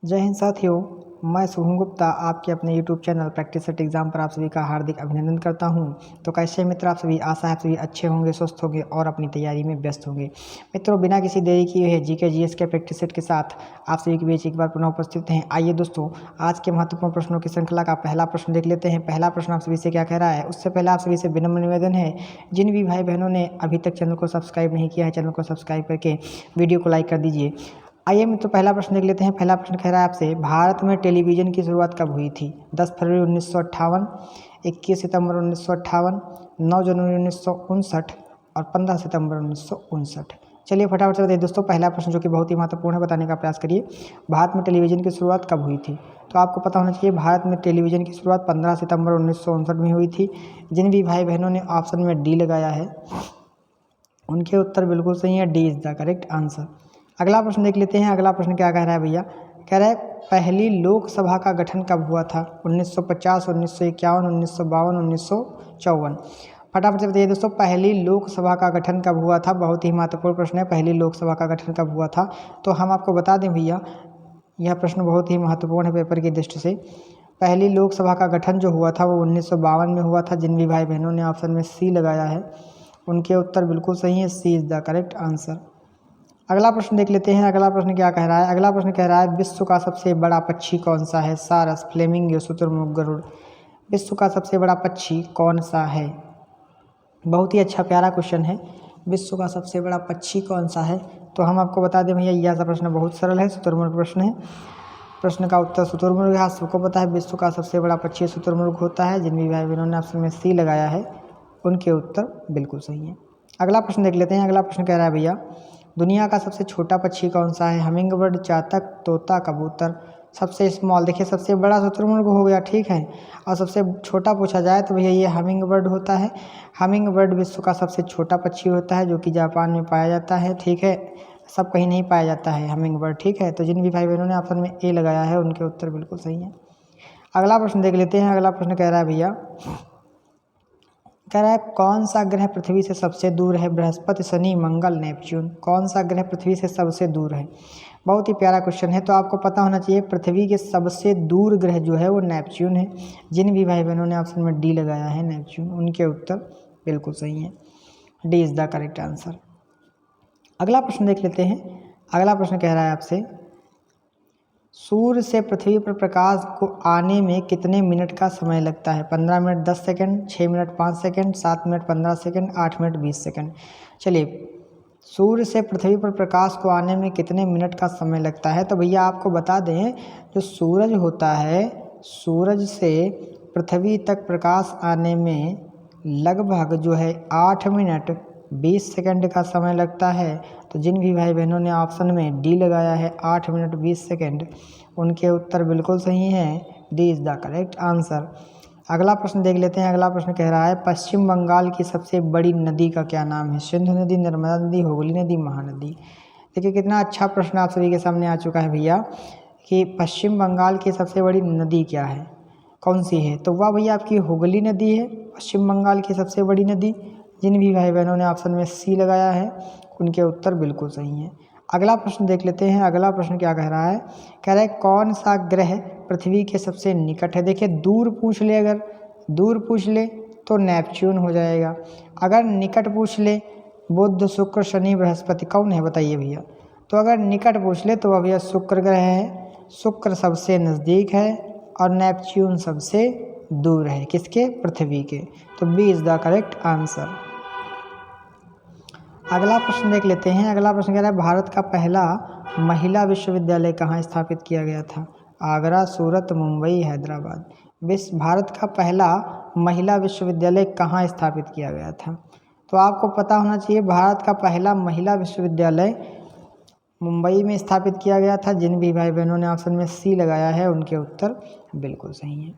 जय हिंद साथियों, मैं शुभम गुप्ता आपके अपने YouTube channel practice set exam पर आप सभी का हार्दिक अभिनंदन करता हूं। तो कैसे मित्र आप सभी, आशा है आप सभी अच्छे होंगे, स्वस्थ होंगे और अपनी तैयारी में व्यस्त होंगे। मित्रों, बिना किसी देरी किए हुए जीके जीएस के प्रैक्टिस सेट के साथ आप सभी के बीच एक बार पुनः उपस्थित हैं। आइए दोस्तों, आज के महत्वपूर्ण प्रश्नों की श्रृंखला का पहला प्रश्न देख लेते हैं। पहला प्रश्न आप सभी से क्या कह रहा है, उससे पहले आप सभी से विनम्र निवेदन है, जिन भी भाई बहनों ने अभी तक चैनल को सब्सक्राइब नहीं किया है, चैनल को सब्सक्राइब करके वीडियो को लाइक कर दीजिए। आइए मित्रों, पहला प्रश्न देख लेते हैं। पहला प्रश्न कह रहा है आपसे, भारत में टेलीविज़न की शुरुआत कब हुई थी? 10 फरवरी 1958, 21 सितंबर 1958, 9 जनवरी 1959 और 15 सितंबर 1959। चलिए फटाफट से बताइए दोस्तों, पहला प्रश्न जो कि बहुत ही महत्वपूर्ण है, बताने का प्रयास करिए। भारत में टेलीविज़न की शुरुआत कब हुई थी? तो आपको पता होना चाहिए, भारत में टेलीविज़न की शुरुआत 15 सितंबर 1959 में हुई थी। जिन भी भाई बहनों ने ऑप्शन में डी लगाया है उनके उत्तर बिल्कुल सही है। D is the correct answer. अगला प्रश्न देख लेते हैं। अगला प्रश्न क्या कह रहा है भैया, कह रहा है पहली लोकसभा का गठन कब हुआ था? 1950, 1951, 1952, 1954। फटाफट से बताइए दोस्तों, पहली लोकसभा का गठन कब हुआ था? बहुत ही महत्वपूर्ण प्रश्न है, पहली लोकसभा का गठन कब हुआ था? तो हम आपको बता दें भैया, यह प्रश्न बहुत ही महत्वपूर्ण है पेपर की दृष्टि से। पहली लोकसभा का गठन जो हुआ था वो 1952 में हुआ था। जिन भी भाई बहनों ने ऑप्शन में सी लगाया है उनके उत्तर बिल्कुल सही है। सी इज़ द करेक्ट आंसर। अगला प्रश्न देख लेते हैं। अगला प्रश्न क्या कह रहा है? अगला प्रश्न कह रहा है, विश्व का सबसे बड़ा पक्षी कौन सा है? सारस, फ्लेमिंगो, शुतुरमुर्ग, गरुड़। विश्व का सबसे बड़ा पक्षी कौन सा है? बहुत ही अच्छा प्यारा क्वेश्चन है। विश्व का सबसे बड़ा पक्षी कौन सा है? तो हम आपको बता दें भैया, यह प्रश्न बहुत सरल है, शुतुरमुर्ग प्रश्न है। प्रश्न का उत्तर शुतुरमुर्ग है। सबको पता है विश्व का सबसे बड़ा पक्षी शुतुरमुर्ग होता है। जिन भी भाई बहनों ने ऑप्शन में सी लगाया है उनके उत्तर बिल्कुल सही है। अगला प्रश्न देख लेते हैं। अगला प्रश्न कह रहा है भैया, दुनिया का सबसे छोटा पक्षी कौन सा है? हमिंग बर्ड, चातक, तोता, कबूतर। सबसे स्मॉल, देखिए सबसे बड़ा शुतुरमुर्ग हो गया, ठीक है, और सबसे छोटा पूछा जाए तो भैया ये हमिंग बर्ड होता है। हमिंग बर्ड विश्व का सबसे छोटा पक्षी होता है, जो कि जापान में पाया जाता है, ठीक है, सब कहीं नहीं पाया जाता है हमिंग बर्ड, ठीक है। तो जिन भी भाई बहनों ने ऑप्शन में ए लगाया है उनके उत्तर बिल्कुल सही है। अगला प्रश्न देख लेते हैं। अगला प्रश्न कह रहा है भैया, कह रहा है कौन सा ग्रह पृथ्वी से सबसे दूर है? बृहस्पति, शनि, मंगल, नेपच्यून। कौन सा ग्रह पृथ्वी से सबसे दूर है? बहुत ही प्यारा क्वेश्चन है। तो आपको पता होना चाहिए, पृथ्वी के सबसे दूर ग्रह जो है वो नेपच्यून है। जिन भी भाई बहनों ने ऑप्शन में डी लगाया है नेपच्यून, उनके उत्तर बिल्कुल सही है। D is the correct answer. अगला प्रश्न देख लेते हैं। अगला प्रश्न कह रहा है आपसे, सूर्य से पृथ्वी पर प्रकाश को आने में कितने मिनट का समय लगता है? 15 minute 10 second, 6 minute 5 second, 7 minute 15 second, 8 minute 20 second. चलिए, सूर्य से पृथ्वी पर प्रकाश को आने में कितने मिनट का समय लगता है? तो भैया आपको बता दें, जो सूरज होता है, सूरज से पृथ्वी तक प्रकाश आने में लगभग जो है 8 मिनट 20 सेकंड का समय लगता है। तो जिन भी भाई बहनों ने ऑप्शन में डी लगाया है 8 मिनट 20 सेकंड, उनके उत्तर बिल्कुल सही हैं। D is the correct answer. अगला प्रश्न देख लेते हैं। अगला प्रश्न कह रहा है, पश्चिम बंगाल की सबसे बड़ी नदी का क्या नाम है? सिंधु नदी, नर्मदा नदी, हुगली नदी, महानदी। देखिए कितना अच्छा प्रश्न आप सभी के सामने आ चुका है भैया, कि पश्चिम बंगाल की सबसे बड़ी नदी क्या है, कौन सी है? तो वह भैया आपकी हुगली नदी है, पश्चिम बंगाल की सबसे बड़ी नदी। जिन भी भाई बहनों ने ऑप्शन में सी लगाया है उनके उत्तर बिल्कुल सही हैं। अगला प्रश्न देख लेते हैं। अगला प्रश्न क्या कह रहा है? कह रहा है कौन सा ग्रह पृथ्वी के सबसे निकट है? देखिए दूर पूछ ले, अगर दूर पूछ ले तो नेपच्यून हो जाएगा। अगर निकट पूछ ले, बुध, शुक्र, शनि, बृहस्पति, कौन है बताइए भैया? तो अगर निकट पूछ ले तो भैया शुक्र ग्रह है। शुक्र सबसे नज़दीक है और नेपच्यून सबसे दूर है, किसके? पृथ्वी के। तो B is the correct answer. अगला प्रश्न देख लेते हैं। अगला प्रश्न कह रहा है, भारत का पहला महिला विश्वविद्यालय कहाँ स्थापित किया गया था? आगरा, सूरत, मुंबई, हैदराबाद। भारत का पहला महिला विश्वविद्यालय कहाँ स्थापित किया गया था? तो आपको पता होना चाहिए, भारत का पहला महिला विश्वविद्यालय मुंबई में स्थापित किया गया था। जिन भी भाई बहनों ने ऑप्शन में सी लगाया है उनके उत्तर बिल्कुल सही हैं।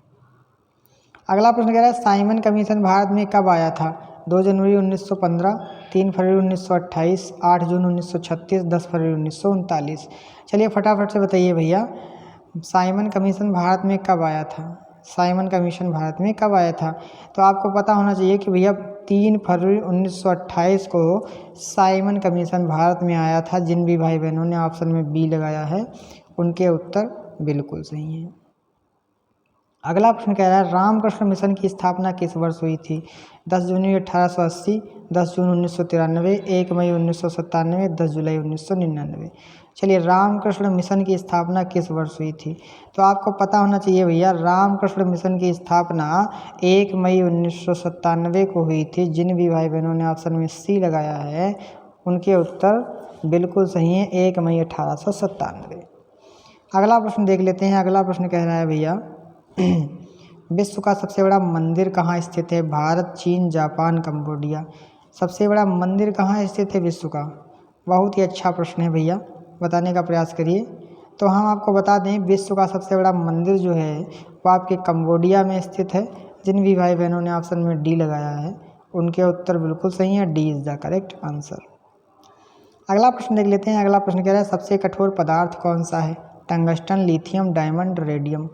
अगला प्रश्न कह रहा है, साइमन कमीशन भारत में कब आया था? 2 जनवरी 1915, 3 फरवरी 1928, 8 जून 1936, 10 फरवरी 1939। चलिए फटाफट से बताइए भैया, साइमन कमीशन भारत में कब आया था? साइमन कमीशन भारत में कब आया था? तो आपको पता होना चाहिए कि भैया 3 फरवरी 1928 को साइमन कमीशन भारत में आया था। जिन भी भाई बहनों ने ऑप्शन में बी लगाया है उनके उत्तर बिल्कुल सही है। अगला प्रश्न कह रहा है रामकृष्ण मिशन की स्थापना किस वर्ष हुई थी? 10 जनवरी 1880, 10 जून 1993, 1 मई 1997, 10 जुलाई 1999। चलिए, रामकृष्ण मिशन की स्थापना किस वर्ष हुई थी? तो आपको पता होना चाहिए भैया, रामकृष्ण मिशन की स्थापना 1 मई 1997 को हुई थी। जिन भी भाई बहनों ने ऑप्शन में सी लगाया है उनके उत्तर बिल्कुल सही है, 1 मई 1897। अगला प्रश्न देख लेते हैं। अगला प्रश्न कह रहा है भैया विश्व का सबसे बड़ा मंदिर कहाँ स्थित है? भारत, चीन, जापान, कंबोडिया। सबसे बड़ा मंदिर कहाँ स्थित है विश्व का? बहुत ही अच्छा प्रश्न है भैया, बताने का प्रयास करिए। तो हम आपको बता दें, विश्व का सबसे बड़ा मंदिर जो है वो आपके कंबोडिया में स्थित है। जिन भी भाई बहनों ने ऑप्शन में डी लगाया है उनके उत्तर बिल्कुल सही है, D is the correct answer. अगला प्रश्न देख लेते हैं। अगला प्रश्न कह रहा है सबसे कठोर पदार्थ कौन सा है? Tungsten, lithium, diamond, radium.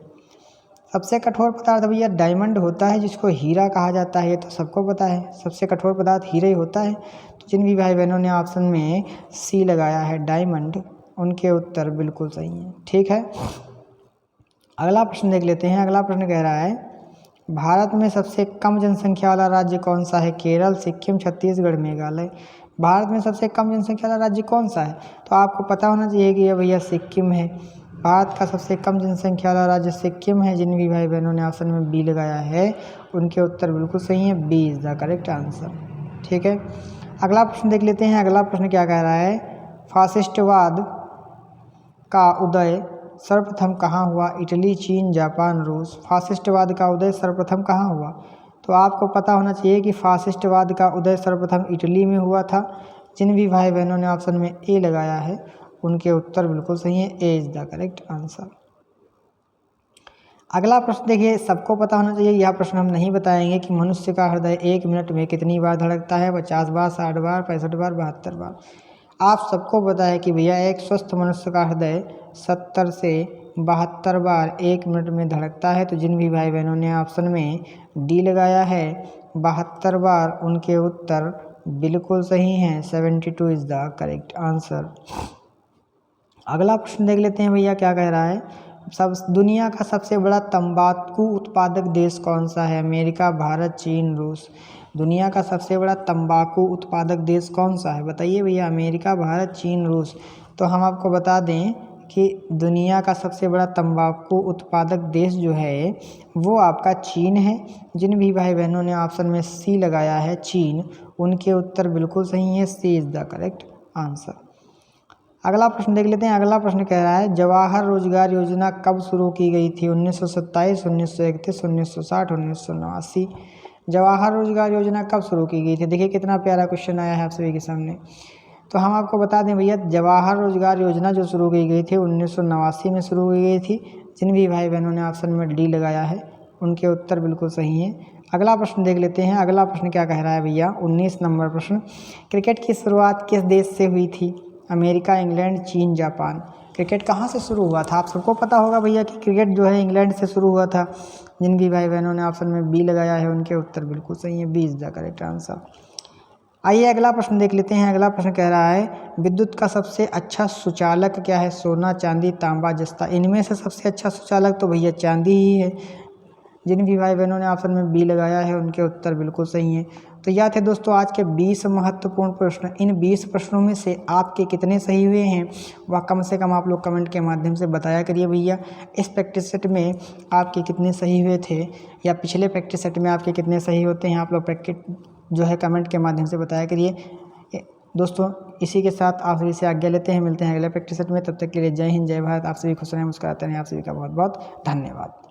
सबसे कठोर पदार्थ भैया डायमंड होता है, जिसको हीरा कहा जाता है, ये तो सबको पता है। सबसे कठोर पदार्थ हीरा ही होता है। तो जिन भी भाई बहनों ने ऑप्शन में सी लगाया है डायमंड, उनके उत्तर बिल्कुल सही हैं। ठीक है, अगला प्रश्न देख लेते हैं। अगला प्रश्न कह रहा है भारत में सबसे कम जनसंख्या वाला राज्य कौन सा है? केरल, सिक्किम, छत्तीसगढ़, मेघालय। भारत में सबसे कम जनसंख्या वाला राज्य कौन सा है? तो आपको पता होना चाहिए कि ये भैया सिक्किम है। भारत का सबसे कम जनसंख्या वाला राज्य सिक्किम है। जिन भी भाई बहनों ने ऑप्शन में बी लगाया है उनके उत्तर बिल्कुल सही है, B is the correct answer. ठीक है, अगला प्रश्न देख लेते हैं। अगला प्रश्न क्या कह रहा है फासिस्टवाद का उदय सर्वप्रथम कहाँ हुआ? इटली, चीन, जापान, रूस। फासिस्टवाद का उदय सर्वप्रथम कहाँ हुआ? तो आपको पता होना चाहिए कि फासिस्टवाद का उदय सर्वप्रथम इटली में हुआ था। जिन भी भाई बहनों ने ऑप्शन में ए लगाया है उनके उत्तर बिल्कुल सही है, A is the correct answer. अगला प्रश्न देखिए, सबको पता होना चाहिए, यह प्रश्न हम नहीं बताएंगे कि मनुष्य का हृदय 1 मिनट में कितनी बार धड़कता है? 50 बार, 60 बार, 65 बार, 72 बार। आप सबको पता है कि भैया एक स्वस्थ मनुष्य का हृदय 70 से 72 बार 1 मिनट में धड़कता है। तो जिन भी भाई बहनों ने ऑप्शन में डी लगाया है 72 बार, उनके उत्तर बिल्कुल सही हैं, 72 इज़ द करेक्ट आंसर। अगला प्रश्न देख लेते हैं भैया, क्या कह रहा है दुनिया का सबसे बड़ा तंबाकू उत्पादक देश कौन सा है? अमेरिका, भारत, चीन, रूस। दुनिया का सबसे बड़ा तंबाकू उत्पादक देश कौन सा है? बताइए भैया, अमेरिका, भारत, चीन, रूस। तो हम आपको बता दें कि दुनिया का सबसे बड़ा तंबाकू उत्पादक देश जो है वो आपका चीन है। जिन भी भाई बहनों ने ऑप्शन में सी लगाया है चीन, उनके उत्तर बिल्कुल सही है, सी इज़ द करेक्ट आंसर। अगला प्रश्न देख लेते हैं। अगला प्रश्न कह रहा है जवाहर रोजगार योजना कब शुरू की गई थी? 1927, 1931, 1960, 1989। जवाहर रोजगार योजना कब शुरू की गई थी? देखिए कितना प्यारा क्वेश्चन आया है आप सभी के सामने। तो हम आपको बता दें भैया, जवाहर रोजगार योजना जो शुरू की गई थी 1989 में शुरू की गई थी। जिन भी भाई बहनों ने ऑप्शन में डी लगाया है उनके उत्तर बिल्कुल सही हैं। अगला प्रश्न देख लेते हैं। अगला प्रश्न क्या कह रहा है भैया, 19 नंबर प्रश्न, क्रिकेट की शुरुआत किस देश से हुई थी? अमेरिका, इंग्लैंड, चीन, जापान। क्रिकेट कहाँ से शुरू हुआ था? आप सबको पता होगा भैया कि क्रिकेट जो है इंग्लैंड से शुरू हुआ था। जिन भी भाई बहनों ने ऑप्शन में बी लगाया है उनके उत्तर बिल्कुल सही है, B is the correct answer. आइए अगला प्रश्न देख लेते हैं। अगला प्रश्न कह रहा है विद्युत का सबसे अच्छा सुचालक क्या है? सोना, चांदी, तांबा, जस्ता। इनमें से सबसे अच्छा सुचालक तो भैया चांदी ही है। जिन भी भाई बहनों ने ऑप्शन में बी लगाया है उनके उत्तर बिल्कुल सही हैं। तो यह थे दोस्तों आज के 20 महत्वपूर्ण प्रश्न। इन 20 प्रश्नों में से आपके कितने सही हुए हैं वह कम से कम आप लोग कमेंट के माध्यम से बताया करिए भैया। इस प्रैक्टिस सेट में आपके कितने सही हुए थे या पिछले प्रैक्टिस सेट में आपके कितने सही होते हैं, आप लोग प्रैक्टिस जो है कमेंट के माध्यम से बताया करिए। दोस्तों इसी के साथ आप सभी से आज्ञा लेते हैं, मिलते हैं अगले प्रैक्टिस सेट में। तब तक के लिए जय हिंद, जय भारत। आप सभी खुश रहें, मुस्कुराते रहें। आप सभी का बहुत बहुत धन्यवाद।